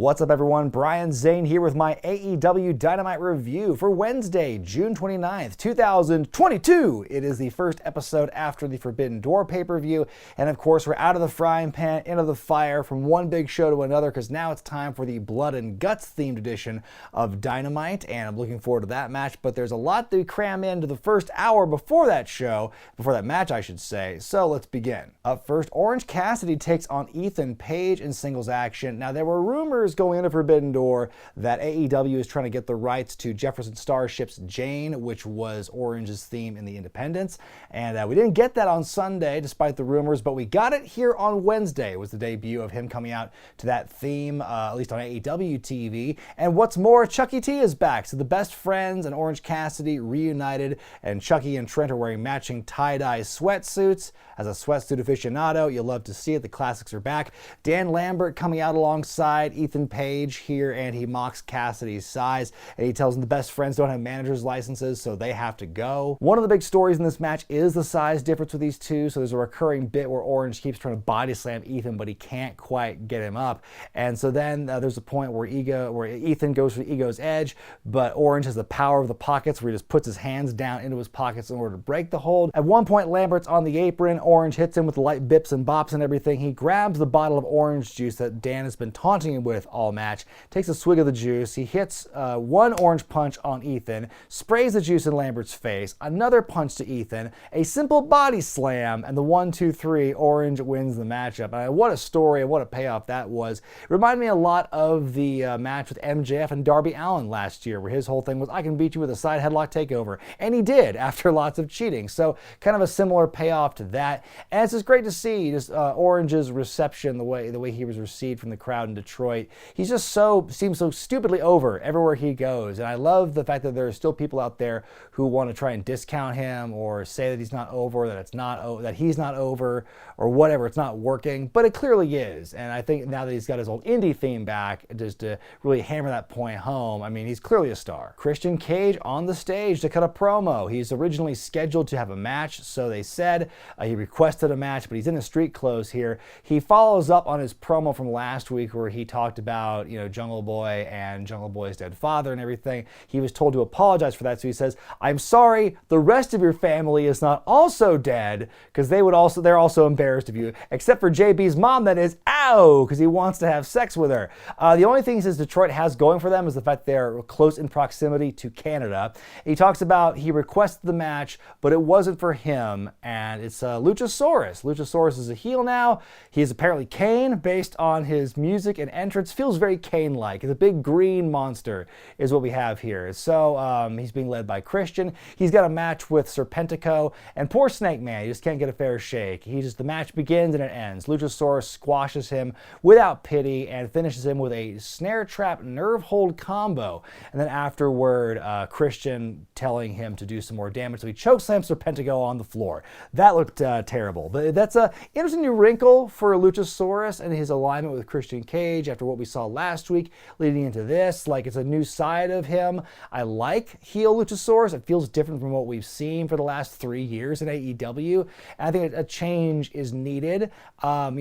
What's up, everyone? Brian Zane here with my AEW Dynamite review for Wednesday, June 29th, 2022. It is the first episode after the Forbidden Door pay-per-view, and of course, we're out of the frying pan, into the fire, from one big show to another, because now it's time for the Blood and Guts themed edition of Dynamite, and I'm looking forward to that match, but there's a lot to cram into the first hour before that match, I should say, so let's begin. Up first, Orange Cassidy takes on Ethan Page in singles action. Now, there were rumors going into Forbidden Door that AEW is trying to get the rights to Jefferson Starship's Jane, which was Orange's theme in the Independence, and we didn't get that on Sunday despite the rumors, but we got it here on Wednesday. It was the debut of him coming out to that theme, at least on AEW TV, and what's more, Chucky T is back, so the Best Friends and Orange Cassidy reunited, and Chucky and Trent are wearing matching tie-dye sweatsuits. As a sweatsuit aficionado, you'll love to see it. The classics are back. Dan Lambert coming out alongside Ethan Page here, and he mocks Cassidy's size, and he tells him the Best Friends don't have manager's licenses, so they have to go. One of the big stories in this match is the size difference with these two, so there's a recurring bit where Orange keeps trying to body slam Ethan, but he can't quite get him up, and so then there's a point where Ethan goes for Ego's edge, but Orange has the power of the pockets where he just puts his hands down into his pockets in order to break the hold. At one point, Lambert's on the apron. Orange hits him with light bips and bops and everything. He grabs the bottle of orange juice that Dan has been taunting him with all match, takes a swig of the juice. He hits one orange punch on Ethan, sprays the juice in Lambert's face, another punch to Ethan, a simple body slam, and the 1-2-3, Orange wins the matchup. And what a story and what a payoff that was. It reminded me a lot of the match with MJF and Darby Allin last year, where his whole thing was, I can beat you with a side headlock takeover. And he did, after lots of cheating. So kind of a similar payoff to that. And it's just great to see just Orange's reception, the way he was received from the crowd in Detroit. He's just seems so stupidly over everywhere he goes. And I love the fact that there are still people out there who want to try and discount him or say that he's not over, that he's not over, or whatever, it's not working. But it clearly is. And I think now that he's got his old indie theme back, just to really hammer that point home, I mean, he's clearly a star. Christian Cage on the stage to cut a promo. He's originally scheduled to have a match, so they said. He requested a match, but he's in his street clothes here. He follows up on his promo from last week where he talked about, Jungle Boy and Jungle Boy's dead father and everything. He was told to apologize for that, so he says, I'm sorry, the rest of your family is not also dead, because they're also embarrassed of you, except for JB's mom, that is, ow, because he wants to have sex with her. The only thing he says Detroit has going for them is the fact they're close in proximity to Canada. He talks about he requested the match, but it wasn't for him, and it's Luchasaurus. Luchasaurus is a heel now. He is apparently Kane, based on his music and entrance. Feels very Kane-like. He's a big green monster is what we have here. So he's being led by Christian. He's got a match with Serpentico, and poor Snake Man, he just can't get a fair shake. The match begins and it ends. Luchasaurus squashes him without pity and finishes him with a snare trap nerve hold combo. And then afterward, Christian telling him to do some more damage, so he chokeslams Serpentico on the floor. That looked terrible. But that's an interesting new wrinkle for Luchasaurus and his alignment with Christian Cage after what we saw last week leading into this. Like, it's a new side of him. I like heel Luchasaurus. It feels different from what we've seen for the last 3 years in AEW. And I think a change is needed. I'm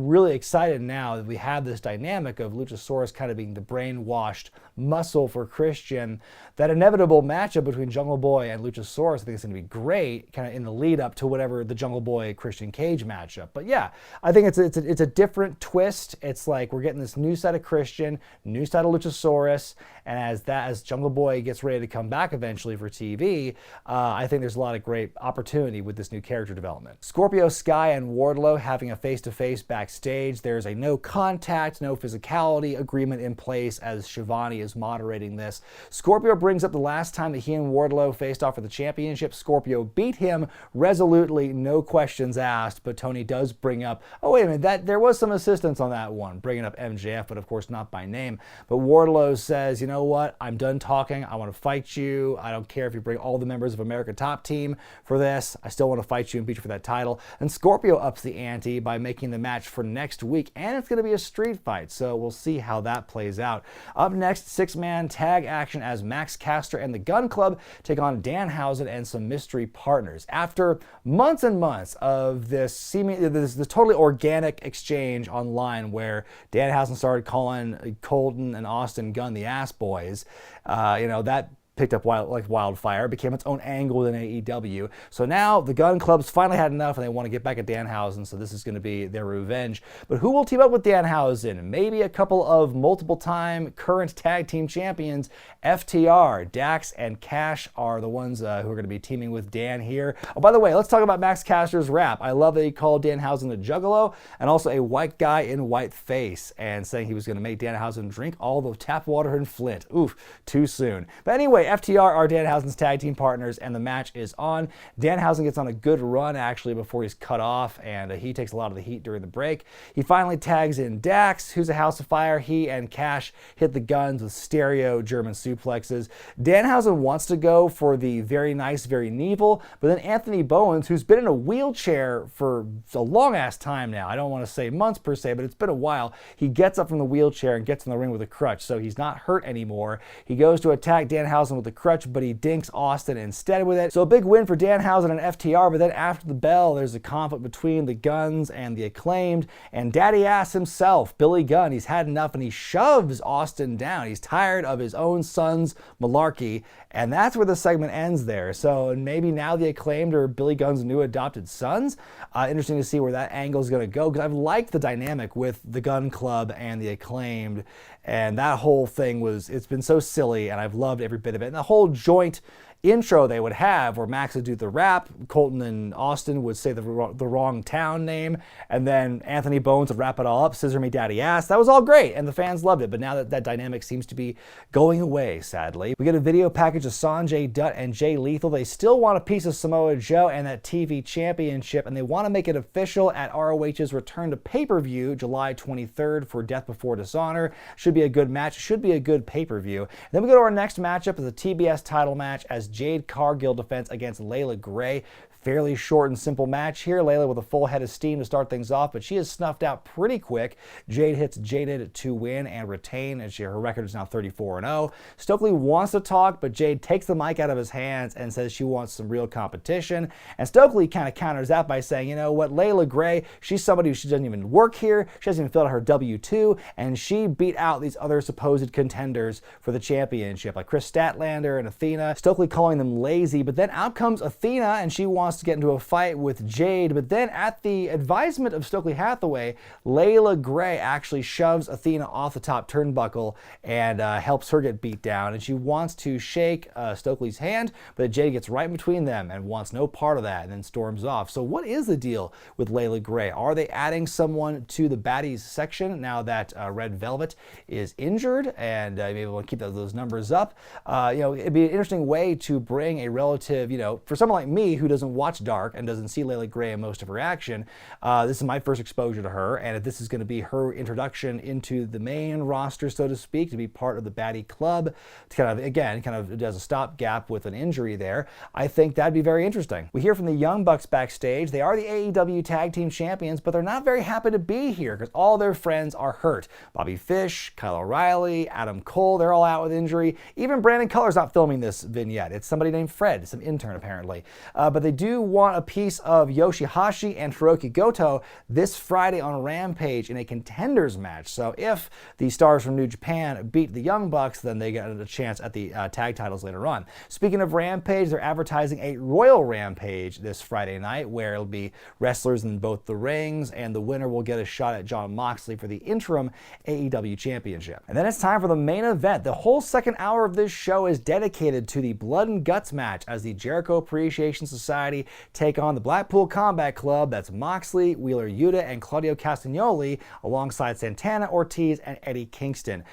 really excited now that we have this dynamic of Luchasaurus kind of being the brainwashed muscle for Christian. That inevitable matchup between Jungle Boy and Luchasaurus, I think it's going to be great, kind of in the lead up to whatever the Jungle Boy Christian Cage matchup. But yeah, I think it's a different twist. It's like we're getting this new side of Christian, new side of Luchasaurus, and as Jungle Boy gets ready to come back eventually for TV, I think there's a lot of great opportunity with this new character development. Scorpio Sky and Wardlow having a face-to-face backstage. There's a no contact, no physicality agreement in place as Shivani is moderating this. Scorpio brings up the last time that he and Wardlow faced off for the championship. Scorpio beat him resolutely, no questions asked, but Tony does bring up, oh wait a minute, there was some assistance on that one, bringing up MJF, but of course not by name. But Wardlow says, you know what, I'm done talking, I want to fight you, I don't care if you bring all the members of America Top Team for this, I still want to fight you and beat you for that title. And Scorpio ups the ante by making the match for next week, and it's going to be a street fight, so we'll see how that plays out. Up next, six-man tag action as Max Caster and the Gun Club take on Danhausen and some mystery partners. After months and months of this totally organic exchange online where Danhausen started calling Colton and Austin Gunn the ass boys. That picked up like wildfire, became its own angle within AEW. So now the Gun Club's finally had enough and they want to get back at Danhausen, so this is going to be their revenge. But who will team up with Danhausen? Maybe a couple of multiple-time current tag team champions. FTR, Dax, and Cash are the ones who are going to be teaming with Dan here. Oh, by the way, let's talk about Max Caster's rap. I love that he called Danhausen a juggalo and also a white guy in white face, and saying he was going to make Danhausen drink all the tap water in Flint. Oof, too soon. But anyway, FTR are Danhausen's tag team partners, and the match is on. Danhausen gets on a good run, actually, before he's cut off, and he takes a lot of the heat during the break. He finally tags in Dax, who's a house of fire. He and Cash hit the Guns with stereo German suplexes. Danhausen wants to go for the very nice, very Neville, but then Anthony Bowens, who's been in a wheelchair for a long-ass time now, I don't want to say months per se, but it's been a while, he gets up from the wheelchair and gets in the ring with a crutch, so he's not hurt anymore. He goes to attack Danhausen with the crutch, but he dinks Austin instead with it. So a big win for Danhausen and FTR, but then after the bell, there's a conflict between the Guns and the Acclaimed, and Daddy Ass himself, Billy Gunn, he's had enough and he shoves Austin down. He's tired of his own son's malarkey, and that's where the segment ends there. So maybe now the Acclaimed are Billy Gunn's new adopted sons. Interesting to see where that angle is going to go, because I've liked the dynamic with the Gun Club and the Acclaimed, and that whole thing it's been so silly, and I've loved every bit of it. And the whole joint intro they would have where Max would do the rap, Colton and Austin would say the wrong town name, and then Anthony Bowens would wrap it all up, Scissor Me Daddy Ass. That was all great, and the fans loved it, but now that dynamic seems to be going away, sadly. We get a video package of Sanjay Dutt and Jay Lethal. They still want a piece of Samoa Joe and that TV championship, and they want to make it official at ROH's return to pay-per-view July 23rd for Death Before Dishonor. Should be a good match, should be a good pay-per-view. Then we go to our next matchup as a TBS title match as Jade Cargill defense against Leyla Gray. Fairly short and simple match here. Leyla with a full head of steam to start things off, but she is snuffed out pretty quick. Jade hits Jaded to win and retain, and her record is now 34-0. Stokely wants to talk, but Jade takes the mic out of his hands and says she wants some real competition. And Stokely kind of counters that by saying, you know what, Leyla Gray, she's somebody who she doesn't even work here. She doesn't even fill out her W-2, and she beat out these other supposed contenders for the championship, like Chris Statlander and Athena. Stokely calling them lazy, but then out comes Athena, and she wants to get into a fight with Jade, but then at the advisement of Stokely Hathaway, Leyla Gray actually shoves Athena off the top turnbuckle and helps her get beat down, and she wants to shake Stokely's hand, but Jade gets right in between them and wants no part of that and then storms off. So what is the deal with Leyla Gray? Are they adding someone to the baddies section now that Red Velvet is injured, and maybe we'll keep those numbers up? It'd be an interesting way to bring a relative, for someone like me who doesn't watch Dark and doesn't see Leyla Gray in most of her action. This is my first exposure to her, and if this is going to be her introduction into the main roster, so to speak, to be part of the Baddie Club, to kind of does a stopgap with an injury there, I think that'd be very interesting. We hear from the Young Bucks backstage. They are the AEW Tag Team Champions, but they're not very happy to be here because all their friends are hurt. Bobby Fish, Kyle O'Reilly, Adam Cole, they're all out with injury. Even Brandon Cutler's not filming this vignette. It's somebody named Fred, some intern apparently. But they do want a piece of Yoshihashi and Hiroki Goto this Friday on Rampage in a contenders match. So if the stars from New Japan beat the Young Bucks, then they get a chance at the tag titles later on. Speaking of Rampage, they're advertising a Royal Rampage this Friday night where it'll be wrestlers in both the rings, and the winner will get a shot at Jon Moxley for the interim AEW Championship. And then it's time for the main event. The whole second hour of this show is dedicated to the Blood and Guts match as the Jericho Appreciation Society take on the Blackpool Combat Club. That's Moxley, Wheeler Yuta, and Claudio Castagnoli alongside Santana Ortiz and Eddie Kingston.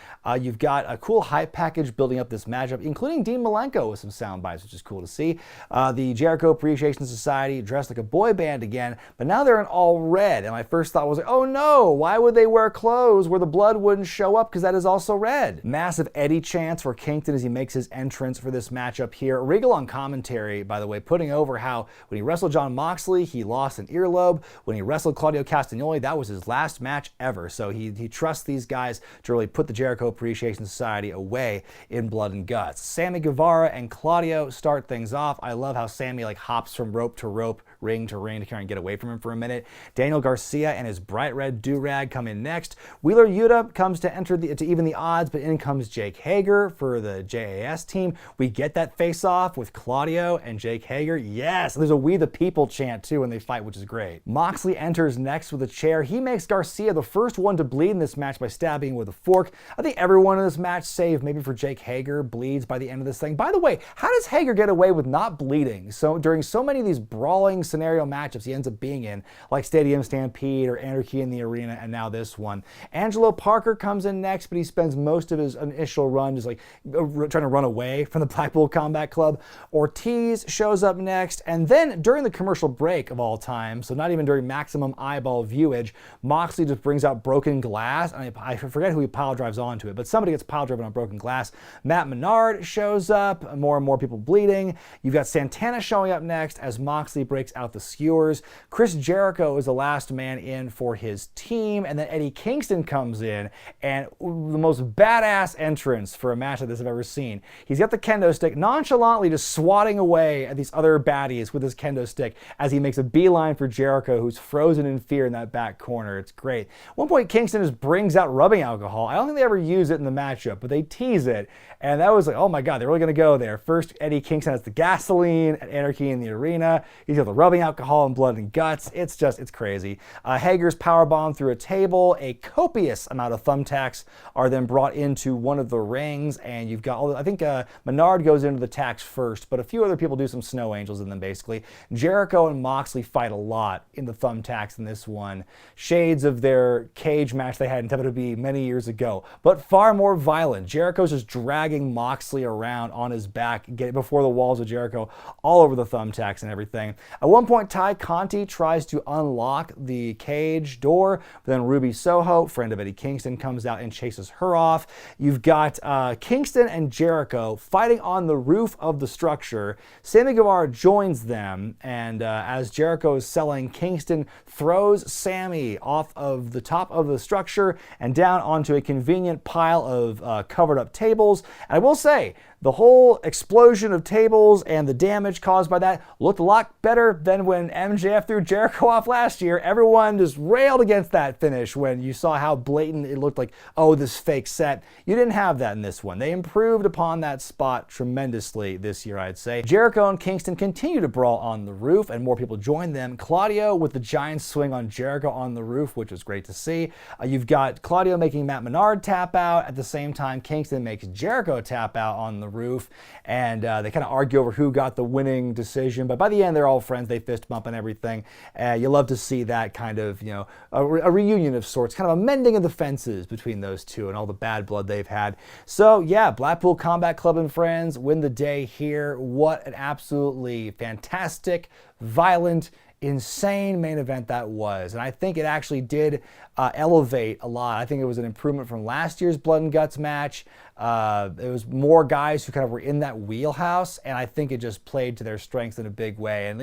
You've got a cool hype package building up this matchup, including Dean Malenko with some sound bites, which is cool to see. The Jericho Appreciation Society dressed like a boy band again, but now they're in all red. And my first thought was, oh no, why would they wear clothes where the blood wouldn't show up, because that is also red? Massive Eddie chants for Kingston as he makes his entrance for this matchup here. Regal on commentary, by the way, putting over how when he wrestled Jon Moxley, he lost an earlobe. When he wrestled Claudio Castagnoli, that was his last match ever. So he trusts these guys to really put the Jericho Appreciation Society away in Blood and Guts. Sammy Guevara and Claudio start things off. I love how Sammy hops from rope to rope ring to ring to kind of get away from him for a minute. Daniel Garcia and his bright red do-rag come in next. Wheeler Yuta comes to enter to even the odds, but in comes Jake Hager for the JAS team. We get that face-off with Claudio and Jake Hager. Yes, there's a "We the People" chant too when they fight, which is great. Moxley enters next with a chair. He makes Garcia the first one to bleed in this match by stabbing with a fork. I think everyone in this match, save maybe for Jake Hager, bleeds by the end of this thing. By the way, how does Hager get away with not bleeding? So during so many of these brawling scenario matchups he ends up being in, like Stadium Stampede or Anarchy in the Arena, and now this one. Angelo Parker comes in next, but he spends most of his initial run just like trying to run away from the Blackpool Combat Club. Ortiz shows up next, and then during the commercial break of all time, so not even during maximum eyeball viewage, Moxley just brings out Broken Glass, and I forget who he pile drives onto it, but somebody gets pile driven on Broken Glass. Matt Menard shows up, more and more people bleeding. You've got Santana showing up next as Moxley breaks out the skewers. Chris Jericho is the last man in for his team, and then Eddie Kingston comes in, and the most badass entrance for a match like this I've ever seen. He's got the kendo stick, nonchalantly just swatting away at these other baddies with his kendo stick as he makes a beeline for Jericho, who's frozen in fear in that back corner. It's great. At one point, Kingston just brings out rubbing alcohol. I don't think they ever use it in the matchup, but they tease it, and that was like, oh my god, they're really going to go there. First, Eddie Kingston has the gasoline at Anarchy in the Arena. He's got the rubbing alcohol and blood and guts. It's crazy. Hager's powerbomb through a table. A copious amount of thumbtacks are then brought into one of the rings, and you've got I think Menard goes into the tacks first, but a few other people do some snow angels in them basically. Jericho and Moxley fight a lot in the thumbtacks in this one. Shades of their cage match they had in WWE many years ago, but far more violent. Jericho's just dragging Moxley around on his back, getting before the walls of Jericho, all over the thumbtacks and everything. At one point, Ty Conti tries to unlock the cage door, but then Ruby Soho, friend of Eddie Kingston, comes out and chases her off. You've got Kingston and Jericho fighting on the roof of the structure. Sammy Guevara joins them, and as Jericho is selling, Kingston throws Sammy off of the top of the structure and down onto a convenient pile of covered up tables. And I will say, the whole explosion of tables and the damage caused by that looked a lot better than when MJF threw Jericho off last year. Everyone just railed against that finish when you saw how blatant it looked like, oh, this fake set. You didn't have that in this one. They improved upon that spot tremendously this year, I'd say. Jericho and Kingston continue to brawl on the roof, and more people join them. Claudio with the giant swing on Jericho on the roof, which was great to see. You've got Claudio making Matt Menard tap out. At the same time, Kingston makes Jericho tap out on the roof, and they kind of argue over who got the winning decision, but by the end they're all friends. They fist bump and everything. You love to see that kind of, a reunion of sorts, kind of a mending of the fences between those two and all the bad blood they've had. So yeah, Blackpool Combat Club and friends win the day here. What an absolutely fantastic, violent, insane main event that was. And I think it actually did elevate a lot. I think it was an improvement from last year's Blood and Guts match. It was more guys who kind of were in that wheelhouse, and I think it just played to their strengths in a big way. And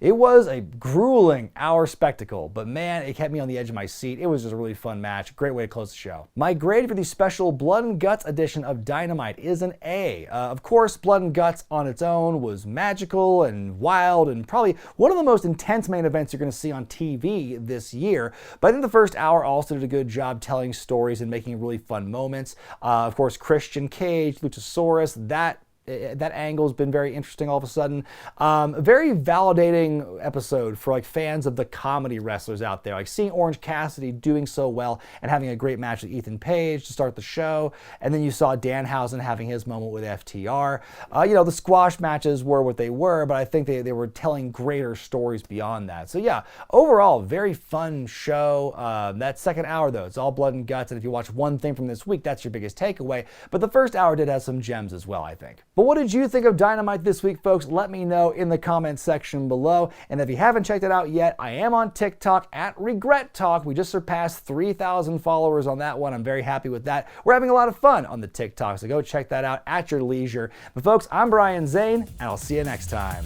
it was a grueling hour spectacle, but man, it kept me on the edge of my seat. It was just a really fun match. Great way to close the show. My grade for the special Blood and Guts edition of Dynamite is an A. Of course, Blood and Guts on its own was magical and wild and probably one of the most intense main events you're going to see on TV this year. But I think the first hour also did a good job telling stories and making really fun moments. Of course, Christian Cage, Luchasaurus, that angle's been very interesting all of a sudden. A very validating episode for fans of the comedy wrestlers out there. Seeing Orange Cassidy doing so well and having a great match with Ethan Page to start the show. And then you saw Danhausen having his moment with FTR. The squash matches were what they were, but I think they were telling greater stories beyond that. So yeah, overall, very fun show. That second hour though, it's all blood and guts. And if you watch one thing from this week, that's your biggest takeaway. But the first hour did have some gems as well, I think. But what did you think of Dynamite this week, folks? Let me know in the comments section below. And if you haven't checked it out yet, I am on TikTok at Wregret Talk. We just surpassed 3,000 followers on that one. I'm very happy with that. We're having a lot of fun on the TikTok, so go check that out at your leisure. But folks, I'm Brian Zane, and I'll see you next time.